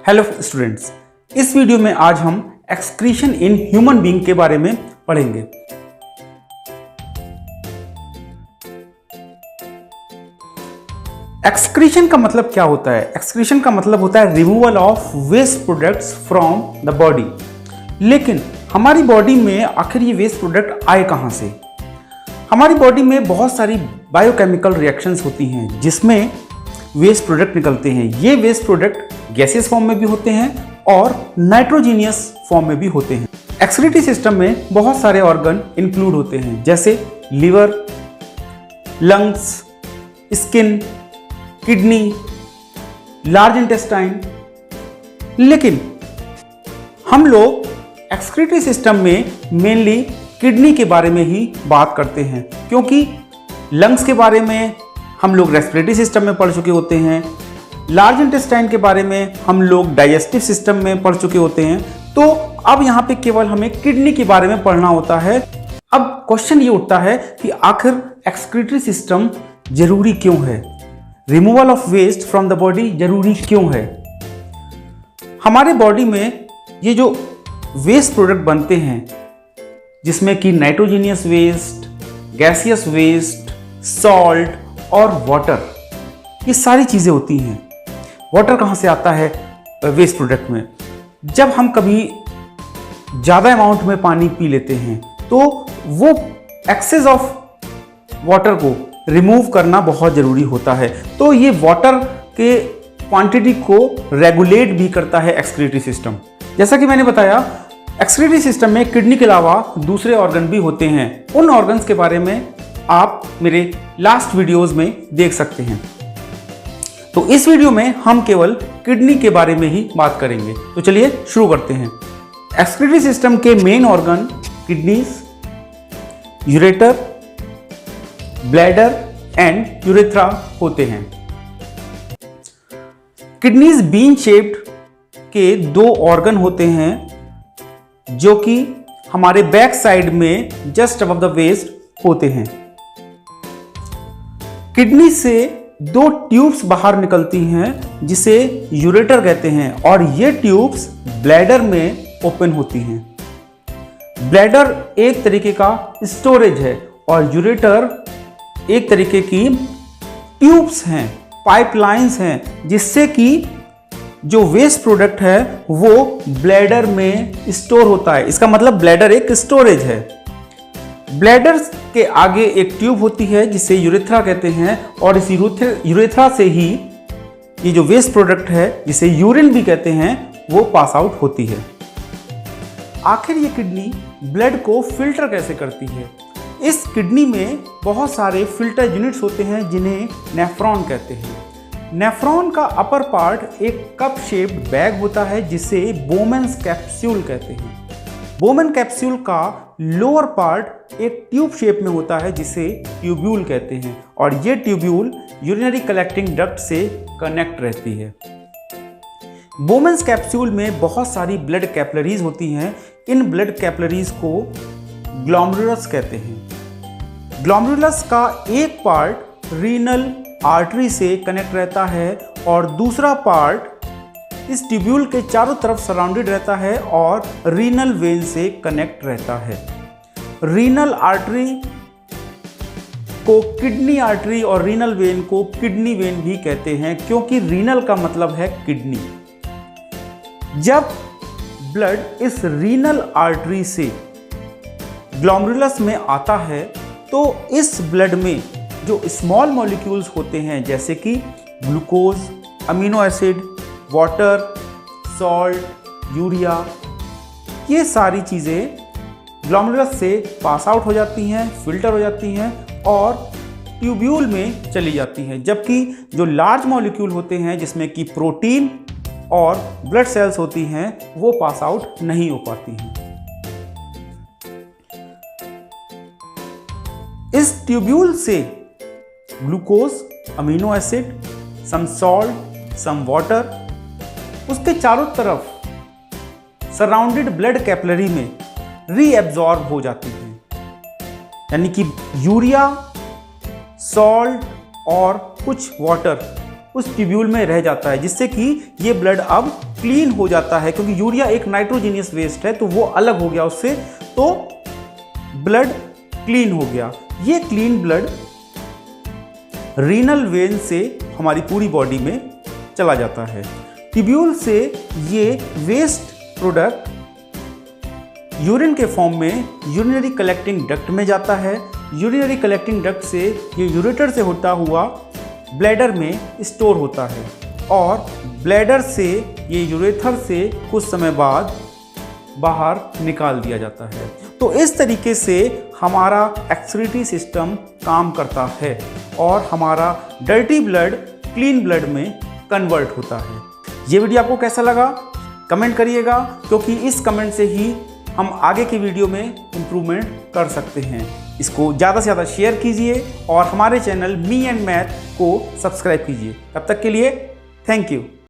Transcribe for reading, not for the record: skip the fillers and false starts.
Hello students, इस video में आज हम एक्सक्रीशन इन ह्यूमन बीइंग के बारे में पढ़ेंगे। एक्सक्रीशन का मतलब क्या होता है? एक्सक्रीशन का मतलब होता है removal of waste products from the body. लेकिन हमारी बॉडी में आखिर ये वेस्ट प्रोडक्ट आए कहां से? हमारी बॉडी में बहुत सारी बायोकेमिकल रिएक्शंस होती हैं जिसमें वेस्ट प्रोडक्ट निकलते हैं। ये वेस्ट प्रोडक्ट गैसियस फॉर्म में भी होते हैं और नाइट्रोजीनियस फॉर्म में भी होते हैं। एक्सक्रीटरी सिस्टम में बहुत सारे ऑर्गन इंक्लूड होते हैं जैसे liver, lungs, skin, kidney, large intestine. लेकिन हम लोग एक्सक्रीटरी सिस्टम में मेनली किडनी के बारे में ही बात करते हैं, क्योंकि लंग्स के बारे में हम लोग रेस्पिरेटरी सिस्टम में पढ़ चुके होते हैं, लार्ज इंटेस्टाइन के बारे में हम लोग डाइजेस्टिव सिस्टम में पढ़ चुके होते हैं। तो अब यहाँ पे केवल हमें किडनी के बारे में पढ़ना होता है। अब क्वेश्चन ये उठता है कि आखिर एक्सक्रीटरी सिस्टम जरूरी क्यों है? Removal of waste from the body जरूरी क्यों है? हमारे बॉडी में ये जो वेस्ट प्रोडक्ट बनते हैं जिसमें कि nitrogenous waste, gaseous waste, salt और वाटर, ये सारी चीज़ें होती हैं। वाटर कहाँ से आता है वेस्ट प्रोडक्ट में? जब हम कभी ज़्यादा अमाउंट में पानी पी लेते हैं तो वो एक्सेस ऑफ वाटर को रिमूव करना बहुत ज़रूरी होता है। तो ये वाटर के क्वांटिटी को रेगुलेट भी करता है एक्सक्रीटरी सिस्टम। जैसा कि मैंने बताया, एक्सक्रीटरी सिस्टम में किडनी के अलावा दूसरे ऑर्गन भी होते हैं। उन ऑर्गन्स के बारे में आप मेरे लास्ट वीडियोस में देख सकते हैं। तो इस वीडियो में हम केवल किडनी के बारे में ही बात करेंगे। तो चलिए शुरू करते हैं। एक्सक्रीटरी सिस्टम के main organ kidneys, ureter, bladder and urethra होते हैं। किडनीज बीन शेप्ड के दो ऑर्गन होते हैं जो कि हमारे बैक साइड में जस्ट अबव द वेस्ट होते हैं। किडनी से दो ट्यूब्स बाहर निकलती हैं जिसे यूरेटर कहते हैं और ये ट्यूब्स ब्लैडर में ओपन होती हैं। ब्लैडर एक तरीके का स्टोरेज है और यूरेटर एक तरीके की ट्यूब्स हैं, पाइपलाइंस हैं, जिससे कि जो वेस्ट प्रोडक्ट है वो ब्लैडर में स्टोर होता है। इसका मतलब ब्लैडर एक स्टोरेज है। ब्लैडर के आगे एक ट्यूब होती है जिसे यूरेथ्रा कहते हैं और इस यूरेथ्रा से ही ये जो वेस्ट प्रोडक्ट है जिसे यूरिन भी कहते हैं वो पास आउट होती है। आखिर ये किडनी ब्लड को फिल्टर कैसे करती है? इस किडनी में बहुत सारे फिल्टर यूनिट्स होते हैं जिन्हें नेफ्रॉन कहते हैं। नेफ्रॉन का अपर पार्ट एक कप शेप्ड बैग होता है जिसे बोमेन्स कैप्सूल कहते हैं। बोमेन कैप्सूल का लोअर पार्ट एक ट्यूब शेप में होता है जिसे ट्यूब्यूल कहते हैं और ये ट्यूब्यूल यूरिनरी कलेक्टिंग डक्ट से कनेक्ट रहती है। बोमेन्स कैप्सूल में बहुत सारी ब्लड कैपिलरीज होती हैं। इन ब्लड कैपिलरीज को ग्लोमेरुलस कहते हैं। ग्लोमेरुलस का एक पार्ट रीनल आर्टरी से कनेक्ट रहता है और दूसरा पार्ट इस ट्यूब्यूल के चारों तरफ सराउंडेड रहता है और रीनल वेन से कनेक्ट रहता है। रीनल आर्टरी को किडनी आर्टरी और रीनल वेन को किडनी वेन भी कहते हैं, क्योंकि रीनल का मतलब है किडनी। जब ब्लड इस रीनल आर्टरी से ग्लोमेरुलस में आता है तो इस ब्लड में जो स्मॉल मॉलिक्यूल्स होते हैं जैसे कि glucose, amino acid, water, salt, urea, ये सारी चीज़ें ग्लोमेरुलस से पास आउट हो जाती हैं, फिल्टर हो जाती हैं और ट्यूब्यूल में चली जाती हैं। जबकि जो लार्ज मॉलिक्यूल होते हैं जिसमें कि प्रोटीन और ब्लड सेल्स होती हैं वो पास आउट नहीं हो पाती हैं। इस ट्यूब्यूल से glucose, amino acid, some salt, some water उसके चारों तरफ सराउंडेड ब्लड कैपिलरी में रीएब्जॉर्ब हो जाती हैं। यानी कि यूरिया, सॉल्ट और कुछ वाटर उस ट्यूब्यूल में रह जाता है, जिससे कि ये ब्लड अब क्लीन हो जाता है, क्योंकि यूरिया एक नाइट्रोजीनियस वेस्ट है तो वो अलग हो गया उससे, तो ब्लड क्लीन हो गया। ये क्लीन ब्लड रीनल वेन से हमारी पूरी बॉडी में चला जाता है। ट्यूब्यूल से ये वेस्ट प्रोडक्ट यूरिन के फॉर्म में यूरिनरी कलेक्टिंग डक्ट में जाता है। यूरिनरी कलेक्टिंग डक्ट से ये यूरेटर से होता हुआ ब्लैडर में स्टोर होता है और ब्लैडर से ये यूरेथर से कुछ समय बाद बाहर निकाल दिया जाता है। तो इस तरीके से हमारा एक्सक्रीटरी सिस्टम काम करता है और हमारा डर्टी ब्लड क्लीन ब्लड में कन्वर्ट होता है। ये वीडियो आपको कैसा लगा कमेंट करिएगा, क्योंकि इस कमेंट से ही हम आगे की वीडियो में इम्प्रूवमेंट कर सकते हैं। इसको ज़्यादा से ज़्यादा शेयर कीजिए और हमारे चैनल मी एंड मैथ को सब्सक्राइब कीजिए। तब तक के लिए थैंक यू।